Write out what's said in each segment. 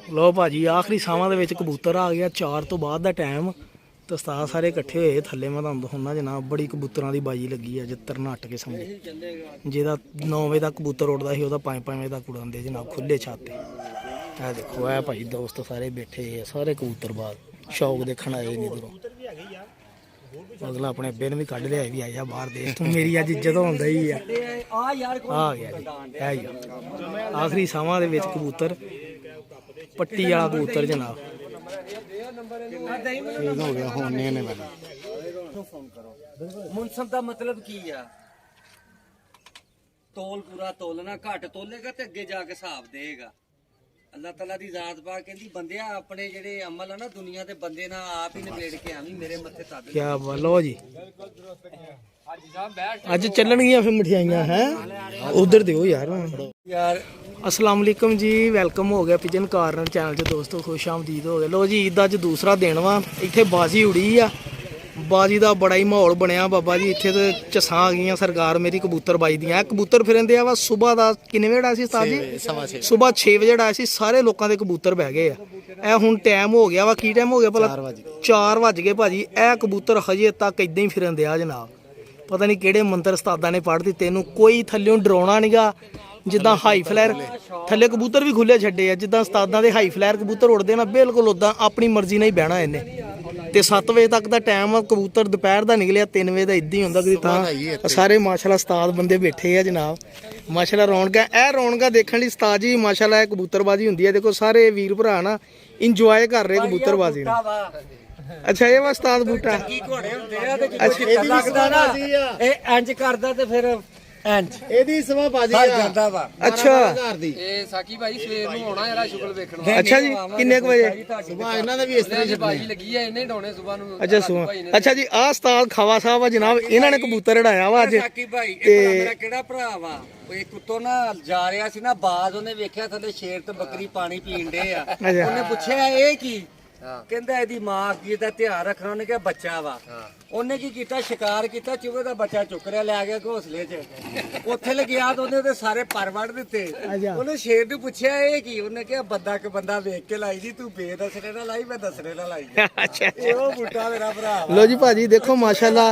लो भाजी आखिरी सावां दे विच कबूतर आ गया 4 तो बाद दा टाइम तो उस्ताद सारे इकट्ठे होए थल्ले। मैं तुहानूं दिखाउणा जनाब बड़ी कबूतरां दी बाजी लगी है अज तरनाट किस्म दी। जेह्दा 9 बजे तक कबूतर उड़दा सी ओह्दा 5-5 बजे तक उड़ांदे जनाब खुले छत ते। ऐ देखो ऐ भाई दोस्त सारे बैठे सारे कबूतरबाज शौक देखण आए नी दूरों। मतलब अपने बिन भी कढ लिया भी आया बाहर देख तू मेरी अज इज्जत होंदा ही है। आ गया जी ऐ ही आखिरी सावां दे विच कबूतर पट्टी वाला कबूतर जनाब हो गया होने ने मैंने मुनसब का मतलब की है तोल पूरा तोलना घट तोलेगा ते अगे जाके हिसाब देगा। अल्लाह तला दी जात पा कहंदी बंदिया अपने जेड़े अमल है ना दुनिया दे बंदे ना आप ही निबेड़ के आवी मेरे मत्थे तद। क्या बोलो जी अज चलणगियां फिर मठियाइयां हैं उधर दियो यार। अस्सलाम वालेकुम जी वेलकम हो गया पिजन कार्नर चैनल च दोस्तों खुश आमदीद हो गया। लो जी ईद अज दूसरा दिन वा इत्थे बाजी उड़ी आ बाजी का बड़ा ही माहौल बनया बाबा जी। इत्थे तो चसां आ गई सरकार मेरी कबूतरबाजी दियां कबूतर फिरन दिया वा सुबह का किन्ने बजे आया सी उस्ताद जी सुबह 6 बजे आया सी सारे लोगों के कबूतर बह गए आ हुण टाइम हो गया वा की टाइम हो गया भला 4 वज गए भाजी। ए कबूतर हजे तक इदां ही फिरन दिया जनाब पता नहीं किहड़े मंत्र उस्तादा ने पढ़ दिते इनू कोई थल्लों डराउणा नहींगा। जिद्दां हाई फ्लायर थल्ले कबूतर भी खुले छड्डे आ जिद्दां उस्तादां दे हाई फ्लायर कबूतर उड़दे ना बिल्कुल उदां अपनी मर्जी नाल ही बहना इन्हें। ते 7 बजे तक दा टाइम कबूतर दोपहर दा निकलिया 3 बजे दा इदां ही हुंदा कि तां सारे माशाल्लाह उस्ताद बंदे बैठे आ जनाब माशाल्लाह रौनकां ए रौनकां देखण लई उस्ताद जी माशाल्लाह कबूतरबाजी हुंदी है। देखो सारे वीर भरा ना इंजॉय कर रहे कबूतरबाजी नूं। अच्छा ये वा उस्ताद बूटा घोड़े हुंदे आ ते जिद्दां लगदा ना ए इंज करदा ते फिर ਇਹਦੀ ਸਵਾ ਬਾਜੀ ਆ ਜਾਂਦਾ ਵਾ। अच्छा ਇਹ ਸਾਕੀ ਭਾਈ ਸਵੇਰ ਨੂੰ ਆਉਣਾ ਜਿਹੜਾ ਸ਼ੁਗਲ ਵੇਖਣ अच्छा जी किन्ने क बजे ਸੁਭਾ ਇਹਨਾਂ ਦੇ ਵੀ ਇਸ ਤਰ੍ਹਾਂ ਵਾਸਤੇ ਬਾਜੀ ਲੱਗੀ ਐ ਇਹਨੇ ਢਾਉਣੇ ਸਵੇਰ ਨੂੰ। अच्छा सुनो अच्छा जी आ उस्ताद खावा साहब जनाब इन्हां ने कबूतर उड़ाया वा अज ਸਾਕੀ ਭਾਈ ਇਹ ਭਲਾ ਮੇਰਾ ਕਿਹੜਾ ਭਰਾ ਵਾ ਉਹ ਇੱਕ ਉੱਤੋਂ ਨਾ ਜਾ ਰਿਹਾ ਸੀ ਨਾ ਬਾਜ਼ ਉਹਨੇ ਵੇਖਿਆ ਥੱਲੇ ਸ਼ੇਰ ਤੇ ਬੱਕਰੀ ਪਾਣੀ ਪੀਣ ਡੇ ਆ ਉਹਨੇ ਪੁੱਛਿਆ ਇਹ ਕੀ ਕਹਿੰਦਾ ਇਹਦੀ ਮਾਂ ਅੱਗੇ ਦਾ ਧਿਆਨ ਰੱਖਣਾ ਉਹਨੇ ਕਿਹਾ ਬੱਚਾ ਵਾ। ਉਹਨੇ ਕੀ ਕੀਤਾ ਸ਼ਿਕਾਰ ਕੀਤਾ ਚੂਹੇ ਦਾ ਬੱਚਾ ਚੁੱਕ ਲਿਆ ਲੈ ਗਿਆ ਘੋਸਲੇ 'ਚ ਉੱਥੇ ਲੱਗਿਆ ਤਾਂ ਉਹਨੇ ਉਹਦੇ ਸਾਰੇ ਪਰ ਵੜ ਦਿੱਤੇ। ਉਹਨੇ ਸ਼ੇਰ ਨੂੰ ਪੁੱਛਿਆ ਇਹ ਕੀ ਉਹਨੇ ਕਿਹਾ ਬੰਦਾ ਕਿ ਬੰਦਾ ਵੇਖ ਕੇ ਲਾਈ ਜੀ ਤੂੰ ਬੇਦਸਰੇ ਨਾਲ ਲਾਈ ਮੈਂ ਦਸਰੇ ਨਾਲ ਲਾਈ। अच्छा ਇਹ ਉਹ ਬੂਟਾ ਮੇਰਾ ਭਰਾ लो जी भाजी देखो माशाल्लाह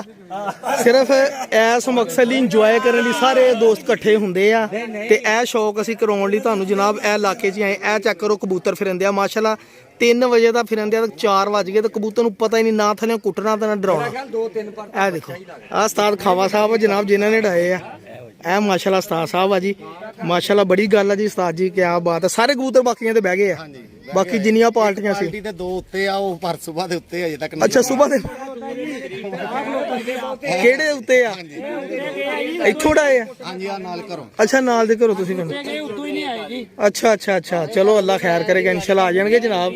सिर्फ इस मकसद ਲਈ ਇੰਜੋਏ ਕਰਨ ਲਈ ਸਾਰੇ ਦੋਸਤ ਇਕੱਠੇ ਹੁੰਦੇ ਆ ਤੇ ਇਹ ਸ਼ੌਕ ਅਸੀਂ ਕਰਾਉਣ ਲਈ ਤੁਹਾਨੂੰ ਜਨਾਬ ਇਹ ਇਲਾਕੇ 'ਚ ਆਏ ਇਹ ਚੈੱਕ ਕਰੋ ਕਬੂਤਰ ਫਿਰਨਦੇ ਆ ਮਾਸ਼ਾल्लाह 3 ਵਜੇ ਦਾ ਫਿਰਨਦੇ ਆ 4 ਵਜ ਗਏ ਤੇ ਕਬੂਤਰ ਨੂੰ ਪਤਾ ਹੀ ਨਹੀਂ ਨਾ ਥੱਲੇ ਕੁੱਟਣਾ ਤੇ ਨਾ ਡਰਾਉਣਾ। 2-3 ਪਰ ਇਹ ਦੇਖੋ ਆ ਉਸਤਾਦ ਖਾਵਾ ਸਾਹਿਬ ਜਨਾਬ ਜਿਨ੍ਹਾਂ ਨੇ ਢਾਏ ਆ ਇਹ ਮਾਸ਼ਾल्लाह ਉਸਤਾਦ ਸਾਹਿਬ ਆ ਜੀ ਮਾਸ਼ਾल्लाह ਬੜੀ ਗੱਲ ਆ ਜੀ ਉਸਤਾਦ ਜੀ ਕੀ ਬਾਤ ਹੈ। ਸਾਰੇ ਕਬੂਤਰ ਬਾਕੀਆਂ ਤੇ ਬਹਿ ਗਏ ਆ ਬਾਕੀ ਜਿੰਨੀਆਂ ਪਾਰਟੀਆਂ ਸੀ ਪਾਰਟੀ ਤੇ 2 ਉੱਤੇ ਆ ਉਹ ਪਰ ਸੁਭਾ ਦੇ ਉੱਤੇ ਅਜੇ ਤੱਕ ਅੱਛਾ ਸਵੇਰ ਦੇ ਕਿਹੜੇ ਉੱਤੇ ਆ ਇੱਥੋਂ ਢਾਏ ਆ ਹਾਂਜੀ ਆ ਨਾਲ ਕਰੋ ਅੱਛਾ ਨਾਲ ਦੇ ਘਰੋਂ ਤੁਸੀਂ ਮੈਨੂੰ ਅੱਛਾ ਅੱਛਾ ਅੱਛਾ ਚਲੋ ਅੱਲਾ ਖੈਰ ਕਰੇਗਾ ਇਨਸ਼ਾਅੱਲਾ ਆ ਜਾਣਗੇ ਜਨਾਬ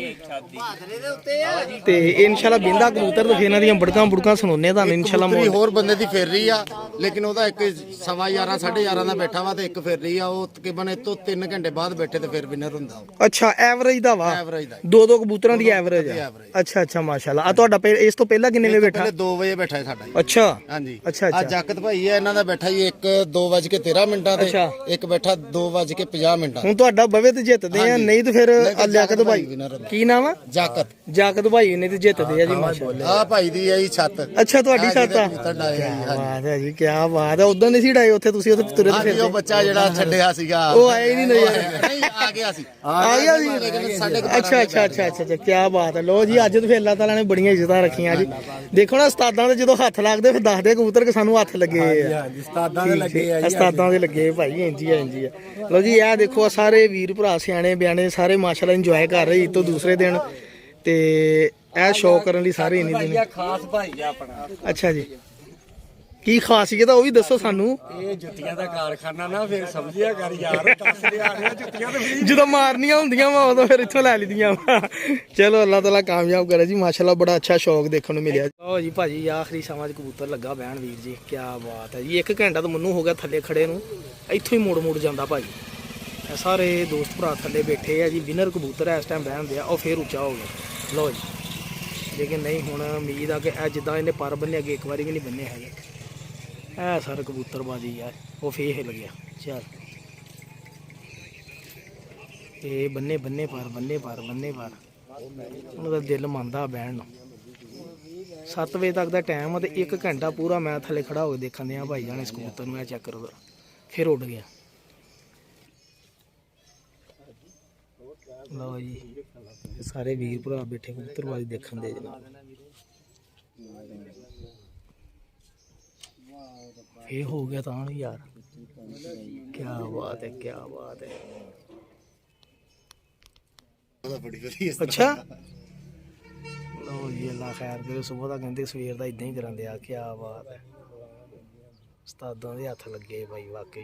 ਤੇ ਇਨਸ਼ਾਅੱਲਾ ਬਿੰਦਾ ਕਬੂਤਰ ਤੇ ਫਿਰ ਇਹਨਾਂ ਦੀਆਂ ਬੜਕਾਂ ਬੁੜਕਾਂ ਸੁਣਾਉਂਦੇ ਤੁਹਾਨੂੰ ਇਨਸ਼ਾਅੱਲਾ ਕਬੂਤਰੀ ਹੋਰ ਬੰਦੇ ਦੀ ਫਿਰ ਰਹੀ ਆ ਲੇਕਿਨ ਉਹਦਾ ਇੱਕ 11:15 11:30 ਦਾ ਬੈਠਾ ਵਾ ਤੇ ਇੱਕ ਫਿਰ ਰਹੀ ਆ ਉਹ ਤਕਰੀਬਨ ਇਹ ਤੋਂ 3 ਘੰਟੇ ਬਾਅਦ ਬੈਠੇ ਤੇ ਫਿਰ ਵਿਨਰ ਹੁੰਦਾ ਉਹ। ਅੱਛਾ ਐਵਰੇਜ ਦਾ ਵਾ ਐਵਰੇਜ ਦਾ ਦੋ ਕਬੂਤਰਾਂ ਦੀ ਐਵਰੇਜ ਆ। ਅੱਛਾ ਅੱਛਾ ਮਾਸ਼ਾਅੱਲਾ ਆ ਤੁਹਾਡਾ ਇਸ ਤੋਂ ਪਹਿਲਾਂ ਕਿੰਨੇ ਵਜੇ ਬੈਠਾ? ਪਹਿਲੇ 2 ਵਜੇ ਬੈਠਾ ਸਾਡਾ ਜੀ। ਅੱਛਾ ਹਾਂਜੀ ਅੱਛਾ ਆ ਅੱਛਾ ਜੱਕਤ ਭਾਈ ਹੈ ਇਹਨਾਂ ਦਾ ਬੈਠਾ ਜੀ ਇੱਕ 2:13 ਮਿੰਟਾਂ ਤੇ ਅੱਛਾ। ਇੱਕ ਬੈਠਾ 2:50 ਮਿੰਟਾਂ। ਹੁਣ ਤੁਹਾਡਾ ਬਵੇ ਤੇ ਜਿੱਤਦੇ ਆ ਨਹੀਂ ਤੇ ਫਿਰ ਲਿਆਕਤ ਭਾਈ ਕੀ ਨਾਮ ਆ ਜੱਕਤ ਜਾਕਤ ਭਾਈ ਨੇ ਤੇ ਜਿੱਤਦੇ ਆ ਜੀ ਮਾਸ਼ਾਅੱਲਾ। ਆ ਭਾਈ ਦੀ ਹੈ ਜੀ ਛੱਤ ਅੱਛਾ ਤੁਹਾਡੀ ਛੱਤ ਆ ਬਾਤ ਹੈ ਜੀ ਕੀ ਬਾਤ ਹੈ। ਉਦੋਂ ਨਹੀਂ ਸੀ ਡਾਏ ਉੱਥੇ ਤੁਸੀਂ ਉੱਥੇ ਤੁਰੇ ਤੇ ਹਾਂਜੀ ਉਹ ਫਿਰਦੇ ਬੱਚਾ ਜਿਹੜਾ ਛੱਡਿਆ ਸੀਗਾ ਉਹ ਆਇਆ ਹੀ ਨਹੀਂ ਨਜ਼ਰ ਨਹੀਂ ਆ ਗਿਆ ਸੀ ਆ ਗਿਆ ਜੀ ਲੇਕਿਨ ਸਾਡੇ ਕੋਲ ਅੱਛਾ ਅੱਛਾ ਅੱਛਾ ਅੱਛਾ ਕੀ ਬਾਤ ਹੈ। ਲੋ ਜੀ ਅੱਜ ਤੇ ਫਿਰ ਅੱਲਾਹ ਤਾਲਾ ਨੇ ਬੜੀਆਂ ਇੱਜ਼ਤਾਂ ਰੱਖੀਆਂ ਜੀ। ਦੇਖੋ ਨਾ ਉਸਤਾਦਾਂ ਦੇ ਜਦੋਂ ਹੱਥ ਲੱਗਦੇ ਫਿਰ ਦੱਸਦੇ ਕਬੂਤਰ ਕਿ ਸਾਨੂੰ ਹੱਥ ਲੱਗੇ ਆ ਉਸਤਾਦਾਂ ਦੇ ਲੱਗੇ ਆ ਉਸਤਾਦਾਂ ਦੇ ਲੱਗੇ ਭਾਈ ਇੰਜੀ ਆ ਇੰਜੀ ਆ। ਲੋ ਜੀ ਇਹ ਦੇਖੋ ਸਾਰੇ ਵੀਰ ਭਰਾ ਸਿਆਣੇ ਬਿਆਣੇ ਸਾਰੇ ਮਾਸ਼ਾਅੱਲਾ ਇੰਜੋਏ ਕਰ ਰਹੇ ਈਦ ਤੋਂ ਦੂਸਰੇ ਦਿਨ ਤੇ ਇਹ ਸ਼ੌਕ ਕਰਨ ਲਈ ਸਾਰੇ ਇੰਨੀ ਦਿਨ। ਖਾਸ ਭਾਈ ਆ ਆਪਣਾ। ਅੱਛਾ ਜੀ ਕੀ ਖਾਸੀਅਤ ਆ ਉਹ ਵੀ ਦੱਸੋ ਸਾਨੂੰ। ਇਹ ਜੁੱਤੀਆਂ ਦਾ ਕਾਰਖਾਨਾ ਨਾ ਫਿਰ ਸਮਝਿਆ ਕਰ ਯਾਰ 10 ਲਿਆਣੀਆਂ ਜੁੱਤੀਆਂ ਤੇ ਫਰੀ ਜਦੋਂ ਮਾਰਨੀਆਂ ਹੁੰਦੀਆਂ ਵਾ ਉਦੋਂ ਫਿਰ ਇੱਥੋਂ ਲੈ ਲਈਆਂ ਵਾ। ਚਲੋ ਅੱਲਾਹ ਤਾਲਾ ਕਾਮਯਾਬ ਕਰੇ ਜੀ ਮਾਸ਼ਾਅੱਲਾ ਬੜਾ ਅੱਛਾ ਸ਼ੌਕ ਦੇਖਣ ਨੂੰ ਮਿਲਿਆ। ਲਓ ਜੀ ਭਾਜੀ ਆਖਰੀ ਸਮਾਂ 'ਚ ਕਬੂਤਰ ਲੱਗਾ ਬਹਿਣ ਵੀਰ ਜੀ ਕੀ ਬਾਤ ਹੈ ਜੀ। 1 ਘੰਟਾ ਤਾਂ ਮੈਨੂੰ ਹੋ ਗਿਆ ਥੱਲੇ ਖੜੇ ਨੂੰ ਇੱਥੋਂ ਹੀ ਮੁੜ ਜਾਂਦਾ ਭਾਜੀ। ਸਾਰੇ ਦੋਸਤ ਭਰਾ ਥੱਲੇ ਬੈਠੇ ਆ ਜੀ ਵਿਨਰ ਕਬੂਤਰ ਇਸ ਟਾਈਮ ਬਹਿਣ ਦੇ ਆ ਉਹ ਫਿਰ ਉੱਚਾ ਹੋ ਗਿਆ। ਲਓ ਜੀ ਲੇਕਿਨ ਨਹੀਂ ਹੁਣ ਉਮੀਦ ਆ ਕਿ ਇਹ ਜਿੱਦਾਂ ਇਹਨੇ ਪਰ ਬੰਨੇ ਅੱਗੇ ਇੱਕ ਵਾਰੀ ਵੀ ਨਹੀਂ ਬੰਨੇ ਹੈਗੇ ਇਹ ਸਰ ਕਬੂਤਰਬਾਜੀ ਯਾਰ ਉਹ ਫੇਰ ਹਿੱਲ ਗਿਆ। ਚੱਲ ਇਹ ਬੰਨੇ ਬੰਨੇ ਪਰ ਉਹਨਾਂ ਦਾ ਦਿਲ ਮੰਨਦਾ ਬਹਿਣ ਨੂੰ। 7 ਵਜੇ ਤੱਕ ਦਾ ਟਾਈਮ ਆ ਤੇ 1 ਘੰਟਾ ਪੂਰਾ ਮੈਂ ਥੱਲੇ ਖੜਾ ਹੋ ਕੇ ਦੇਖਣ ਦਿਆਂ ਭਾਈ ਜਾਣੇ ਕਬੂਤਰ ਨੂੰ। ਇਹ ਚੈੱਕ ਕਰੋ, ਫਿਰ ਉੱਡ ਗਿਆ। ਲਓ ਜੀ ਸਾਰੇ ਵੀਰ ਭਰਾ ਬੈਠੇ ਕਬੂਤਰਬਾਜ਼ੀ ਦੇਖਣ ਦੇ ਜਨਾਬ। ਇਹ ਹੋ ਗਿਆ ਤਾਂ ਨਹੀਂ ਯਾਰ, ਕੀ ਬਾਤ ਹੈ, ਕੀ ਬਾਤ ਹੈ। ਅੱਛਾ ਲਓ ਜੀ ਅੱਲਾ ਖੈਰ ਕਰੇ। ਸਵੇਰ ਦਾ ਕਹਿੰਦੇ ਸਵੇਰ ਦਾ ਇਦਾਂ ਹੀ ਕਰਨ ਦਿਆ। ਕੀ ਬਾਤ ਹੈ, ਉਸਤਾਦਾਂ ਦੇ ਹੱਥ ਲੱਗੇ ਭਾਈ ਵਾਕਈ।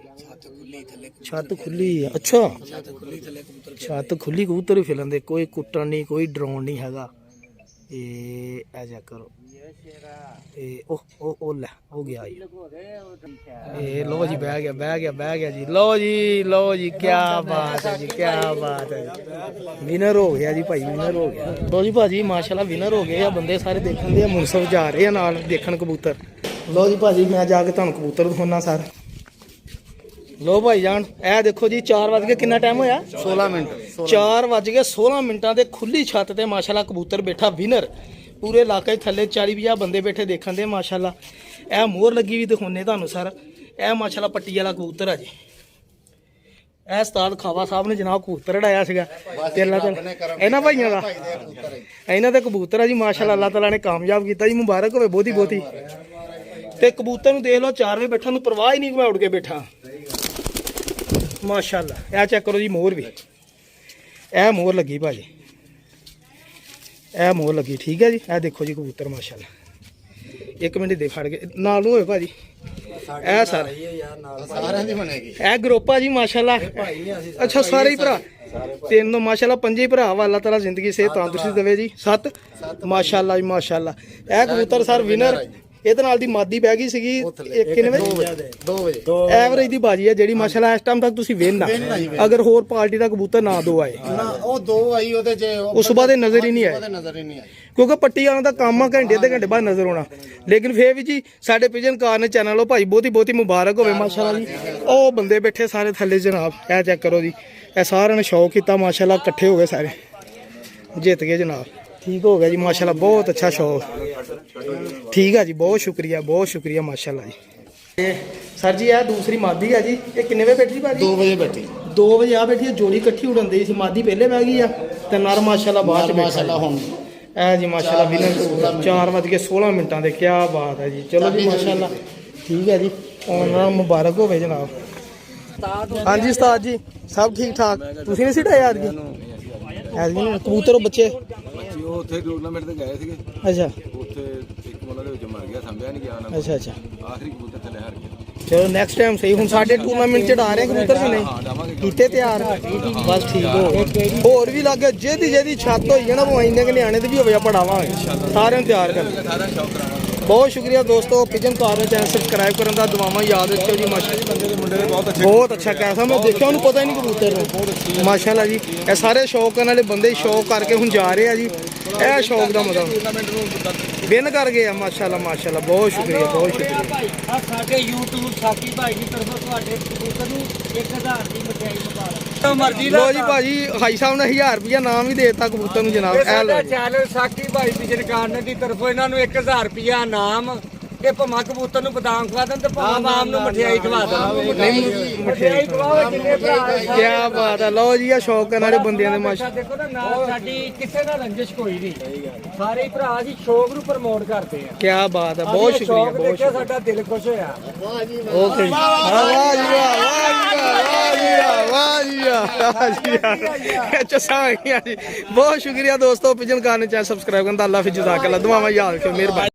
ਛੱਤ ਖੁੱਲੀ ਆ। ਅੱਛਾ ਛੱਤ ਖੁੱਲੀ, ਕਬੂਤਰ ਵੀ ਫਿਲਣ ਦੇ, ਕੋਈ ਕੁੱਟਣ ਨਹੀਂ, ਕੋਈ ਡਰਾਉਣ ਨਹੀਂ ਹੈਗਾ। ਇਹ ਚੈੱਕ ਕਰੋ, ਇਹ ਉਹ ਲੈ ਹੋ ਗਿਆ ਜੀ। ਇਹ ਲੋ ਜੀ ਬਹਿ ਗਿਆ ਜੀ। ਲਓ ਜੀ ਕੀ ਬਾਤ ਹੈ ਜੀ, ਕੀ ਬਾਤ ਹੈ। ਵਿਨਰ ਹੋ ਗਿਆ ਜੀ ਭਾਈ, ਵਿਨਰ ਹੋ ਗਿਆ। ਲੋ ਜੀ ਭਾਜੀ ਮਾਸ਼ਾਅੱਲਾ ਵਿਨਰ ਹੋ ਗਏ ਆ। ਬੰਦੇ ਸਾਰੇ ਦੇਖਣ ਦੇ ਆ, ਮੁਨਸਫ ਜਾ ਰਹੇ ਆ ਨਾਲ ਦੇਖਣ ਕਬੂਤਰ। ਲੋ ਜੀ ਭਾਜੀ ਮੈਂ ਜਾ ਕੇ ਤੁਹਾਨੂੰ ਕਬੂਤਰ ਦਿਖਾਉਣਾ ਸਰ। ਲੋ ਭਾਈ ਜਾਨ ਇਹ ਦੇਖੋ ਜੀ 4 ਵਜ ਕੇ ਕਿੰਨਾ ਟਾਈਮ ਹੋਇਆ? 16 ਮਿੰਟ। 4 ਵਜ ਕੇ 16 ਮਿੰਟਾਂ ਦੇ ਖੁੱਲੀ ਛੱਤ ਤੇ ਮਾਸ਼ਾਅੱਲਾ ਕਬੂਤਰ ਬੈਠਾ ਵਿਨਰ। ਪੂਰੇ ਇਲਾਕੇ ਥੱਲੇ 40-50 ਬੰਦੇ ਬੈਠੇ ਦੇਖਣ ਦੇ ਮਾਸ਼ਾਅੱਲਾ। ਇਹ ਮੋਹਰ ਲੱਗੀ ਵੀ ਦਿਖਾਉਣੇ ਤੁਹਾਨੂੰ ਸਰ। ਇਹ ਮਾਸ਼ਾਅੱਲਾ ਪੱਟੀ ਵਾਲਾ ਕਬੂਤਰ ਆ ਜੀ। ਇਹ ਉਸਤਾਦ ਖਾਵਾ ਸਾਹਿਬ ਨੇ ਜਨਾਬ ਕਬੂਤਰ ਉਡਾਇਆ ਸੀਗਾ ਇਹਨਾਂ ਭਾਈਆਂ ਦਾ। ਇਹਨਾਂ ਦੇ ਕਬੂਤਰ ਆ ਜੀ ਮਾਸ਼ਾਅੱਲਾ। ਅੱਲਾਹ ਤਾਲਾ ਨੇ ਕਾਮਯਾਬ ਕੀਤਾ ਜੀ, ਮੁਬਾਰਕ ਹੋਵੇ ਬਹੁਤੀ। ਤੇ ਕਬੂਤਰ ਨੂੰ ਦੇਖ ਲਓ 4 ਵਜੇ ਬੈਠਣ ਨੂੰ ਪਰਵਾਹ ਹੀ ਨਹੀਂ, ਮੈਂ ਉੱਡ ਕੇ ਬੈਠਾ ਮਾਸ਼ਾਅੱਲਾ। ਇਹ ਚੈੱਕ ਕਰੋ ਜੀ ਮੋਹਰ ਵੀ, ਇਹ ਮੋਹਰ ਲੱਗੀ ਭਾਜੀ, ਇਹ ਮੋਹਰ ਲੱਗੀ। ਠੀਕ ਹੈ ਜੀ, ਇਹ ਦੇਖੋ ਜੀ ਕਬੂਤਰ ਮਾਸ਼ਾਅੱਲਾ। 1 ਮਿੰਟ ਦੇ ਫੜ ਕੇ ਨਾਲ ਨੂੰ ਹੋਏ ਭਾਜੀ। ਇਹ ਸਾਰਿਆਂ ਦੀ ਬਣੇਗੀ, ਇਹ ਗਰੁੱਪ ਆ ਜੀ ਮਾਸ਼ਾਅੱਲਾ। ਅੱਛਾ ਸਾਰੇ ਹੀ ਭਰਾ, 3 ਮਾਸ਼ਾਅੱਲਾ, 5 ਹੀ ਭਰਾ ਵਾ। ਅੱਲਾਹ ਤਾਲਾ ਜ਼ਿੰਦਗੀ ਸਿਹਤ ਤੰਦਰੁਸਤੀ ਦੇਵੇ ਜੀ। 7 ਮਾਸ਼ਾਅੱਲਾ ਜੀ ਮਾਸ਼ਾਅੱਲਾ। ਇਹ ਕਬੂਤਰ ਸਰ ਵਿਨਰ। ਇਹਦੇ ਨਾਲ ਦੀ ਮਾਦੀ ਬਹਿ ਗਈ ਸੀਗੀ 2 ਵਜੇ ਐਵਰੇਜ ਦੀ ਬਾਜੀ ਹੈ ਜਿਹੜੀ ਮਾਸ਼ਾਅੱਲਾ। ਇਸ ਟਾਈਮ ਤੱਕ ਤੁਸੀਂ ਵੇਖਣਾ, ਅਗਰ ਹੋਰ ਪਾਰਟੀ ਦਾ ਕਬੂਤਰ ਨਾ 2 ਆਏ ਉਹ 2 ਆਈ ਉਹਦੇ ਚ, ਉਸ ਤੋਂ ਬਾਅਦ ਇਹ ਨਜ਼ਰ ਹੀ ਨਹੀਂ ਆਏ। ਕਿਉਂਕਿ ਪੱਟੀ ਵਾਲਾਂ ਦਾ ਕੰਮ ਆ, ਘੰਟੇ ਅੱਧੇ ਘੰਟੇ ਬਾਅਦ ਨਜ਼ਰ ਆਉਣਾ। ਲੇਕਿਨ ਫੇਰ ਵੀ ਜੀ ਸਾਡੇ ਪਿਜਨ ਕਾਰਨ ਚੈਨਲ ਉਹ ਭਾਈ ਬਹੁਤੀ ਮੁਬਾਰਕ ਹੋਵੇ ਮਾਸ਼ਾਅੱਲਾ ਜੀ। ਉਹ ਬੰਦੇ ਬੈਠੇ ਸਾਰੇ ਥੱਲੇ ਜਨਾਬ, ਇਹ ਚੈੱਕ ਕਰੋ ਜੀ। ਇਹ ਸਾਰਿਆਂ ਨੇ ਸ਼ੌਕ ਕੀਤਾ ਮਾਸ਼ਾਅੱਲਾ, ਇਕੱਠੇ ਹੋ ਗਏ ਸਾਰੇ, ਜਿੱਤ ਗਏ ਜਨਾਬ। ਠੀਕ ਹੋ ਗਿਆ ਜੀ ਮਾਸ਼ਾਅੱਲਾ, ਬਹੁਤ ਅੱਛਾ ਸ਼ੌਕ। ਠੀਕ ਹੈ ਜੀ, ਬਹੁਤ ਸ਼ੁਕਰੀਆ ਮਾਸ਼ਾਅੱਲਾ ਜੀ। ਤੇ ਸਰ ਜੀ ਇਹ ਦੂਸਰੀ ਮਾਦੀ ਹੈ ਜੀ, ਇਹ ਕਿੰਨੇ ਵਜੇ ਬੈਠੀ ਭਾਜੀ? 2 ਵਜੇ ਬੈਠੀ। 2 ਵਜੇ ਆ ਬੈਠੀ ਹੈ, ਜੋੜੀ ਇਕੱਠੀ ਉਡਣ ਦੀ ਸੀ। ਮਾਦੀ ਪਹਿਲੇ ਬਹਿ ਗਈ ਆ ਤੇ ਨਰ ਮਾਸ਼ਾਅੱਲਾ ਬਾਅਦ ਚ ਬੈਠਾ ਹੁਣ। ਇਹ ਜੀ ਮਾਸ਼ਾਅੱਲਾ ਵਿਨਰ 4 ਵਜ ਕੇ 16 ਮਿੰਟਾਂ ਦੇ। ਕੀ ਬਾਤ ਹੈ ਜੀ। ਚਲੋ ਜੀ ਮਾਸ਼ਾਅੱਲਾ ਠੀਕ ਹੈ ਜੀ, ਉਹਨਾਂ ਨੂੰ ਮੁਬਾਰਕ ਹੋਵੇ ਜਨਾਬ। ਹਾਂਜੀ ਉਸਤਾਦ ਜੀ ਸਭ ਠੀਕ ਠਾਕ? ਤੁਸੀਂ ਨਹੀਂ ਸਿੱਟਿਆ ਯਾਦ ਕੀ ਕਬੂਤਰ ਬੱਚੇ? ਉਹ ਉੱਥੇ ਟੂਰਨਾਮੈਂਟ ਤੇ ਗਏ ਸੀਗੇ। ਅੱਛਾ ਉੱਥੇ ਇੱਕ ਮੁੰਡਾ ਦੇ ਵਿੱਚ ਮਰ ਗਿਆ, ਸੰਭਿਆ ਨਹੀਂ ਗਿਆ ਉਹਨਾਂ ਅੱਛਾ ਆਖਰੀ ਕਬੂਤਰ ਥੱਲੇ ਹਾਰ ਗਿਆ। ਚਲੋ ਨੈਕਸਟ ਟਾਈਮ ਸਹੀ। ਹੁਣ ਸਾਡੇ ਟੂਰਨਾਮੈਂਟ ਚ ਡਾ ਰਹੇ ਕਬੂਤਰ ਕਿ ਨਹੀਂ ਕੀਤੇ ਤਿਆਰ? ਬਸ ਠੀਕ ਹੋ। ਹੋਰ ਵੀ ਲੱਗੇ ਜਿਹਦੀ ਛੱਤ ਹੋਈ ਹੈ ਨਾ, ਉਹ ਇੰਨੇ ਕਿ ਨਿਆਣੇ ਤੇ ਵੀ ਹੋਵੇ ਪੜਾਵਾਂਗੇ, ਸਾਰਿਆਂ ਨੂੰ ਤਿਆਰ ਕਰ। ਸਾਰਾ ਸ਼ੌਕ ਕਰਾਵਾਂਗੇ। ਬਹੁਤ ਸ਼ੁਕਰੀਆ ਦੋਸਤੋ। ਪਿਜਨ ਕਾਰਨ ਚੈਨਲ ਸਬਸਕ੍ਰਾਈਬ ਕਰਨ ਦਾ ਦੁਆਵਾਂ ਯਾਦ ਰੱਖਿਓ ਜੀ ਮਾਸ਼ਾਅੱਲਾ। ਬੰਦੇ ਦੇ ਮੁੰਡੇ ਨੇ ਬਹੁਤ ਅੱਛਾ ਕੈਸਾ, ਮੈਂ ਦੇਖਿਆ ਉਹਨੂੰ ਪਤਾ ਹੀ ਨਹੀਂ ਕਬੂਤਰ ਨੂੰ ਮਾਸ਼ਾਅੱਲਾ ਜੀ। ਇਹ ਸਾਰੇ ਸ਼ੌਕ ਕਰਨ ਵਾਲੇ ਬੰਦੇ ਸ਼ੌਕ ਕਰਕੇ ਹੁਣ ਜਾ ਰਹੇ ਆ ਜੀ। ਇਹ ਸ਼ੌਕ ਦਾ ਮਤਲਬ ਟੂਰਨਾਮੈਂਟ ਨੂੰ ਵਿਨ ਕਰ ਗਏ ਆ ਮਾਸ਼ਾਅੱਲਾ। ਬਹੁਤ ਸ਼ੁਕਰੀਆ ਆ ਸਾਡੇ YouTube ਸਾਕੀ ਭਾਈ ਦੀ ਤਰਫੋਂ ਤੁਹਾਡੇ ਕਬੂਤਰ ਨੂੰ 1000 ਦੀ ਮਠਿਆਈ ਮੁਬਾਰਕ। ਮਰਜ਼ੀ ਲੋ ਜੀ ਭਾਜੀ ਹਾਈ ਸਾਹਿਬ ਨੇ 1000 ਰੁਪਇਆ ਨਾਮ ਵੀ ਦੇਤਾ ਕਬੂਤਰ ਨੂੰ ਜਨਾਬ। ਇਹ ਲੋ ਚੈਨਲ ਸਾਕੀ ਭਾਈ ਪਿਜਨ ਕਾਰਨ ਦੀ ਤਰਫੋਂ ਇਹਨਾਂ ਨੂੰ 1000 ਰੁਪਇਆ ਨਾਮ। ਇਹ ਭਾਵੇਂ ਕਬੂਤਰ ਨੂੰ ਬਦਾਮ ਖਵਾ ਦੇਣ ਤੇ ਭਾਵੇਂ ਆਮ ਨੂੰ ਮਠਿਆਈ ਖਵਾ ਦੇਣ। ਮਠਿਆਈ ਖਵਾਓ ਜਿੰਨੇ ਭਰਾ। ਕੀ ਬਾਤ ਹੈ। ਲਓ ਜੀ ਆ ਸ਼ੌਕ ਕਰਨ ਵਾਲੇ ਬੰਦਿਆਂ ਦੇ ਮਾਸ਼ਾ। ਦੇਖੋ ਨਾ ਨਾਲ ਸਾਡੀ ਕਿਸੇ ਨਾਲ ਰੰਜਿਸ਼ ਕੋਈ ਨਹੀਂ, ਸਾਰੇ ਹੀ ਭਰਾ ਜੀ ਸ਼ੌਕ ਨੂੰ ਪ੍ਰਮੋਟ ਕਰਦੇ ਆ। ਕੀ ਬਾਤ ਹੈ, ਬਹੁਤ ਸ਼ੁਕਰੀਆ ਬਹੁਤ ਦੇਖਿਆ, ਸਾਡਾ ਦਿਲ ਖੁਸ਼ ਹੋਇਆ। ਓਕੇ ਵਾਹ ਜੀ ਵਾਹ। ਅੱਛਾ ਜੀ ਬਹੁਤ ਸ਼ੁਕਰੀਆ ਦੋਸਤੋ। ਪਿਜਨ ਕਾਰਨ ਚੈਨਲ ਸਬਸਕ੍ਰਾਈਬ ਕਰਨ ਦਾ। ਅੱਲਾ ਹਾਫਿਜ਼, ਜਜ਼ਾਕ ਅੱਲਾ। ਦੁਆਵਾਂ ਯਾਦ ਰੱਖਿਓ, ਮਿਹਰਬਾਨੀ।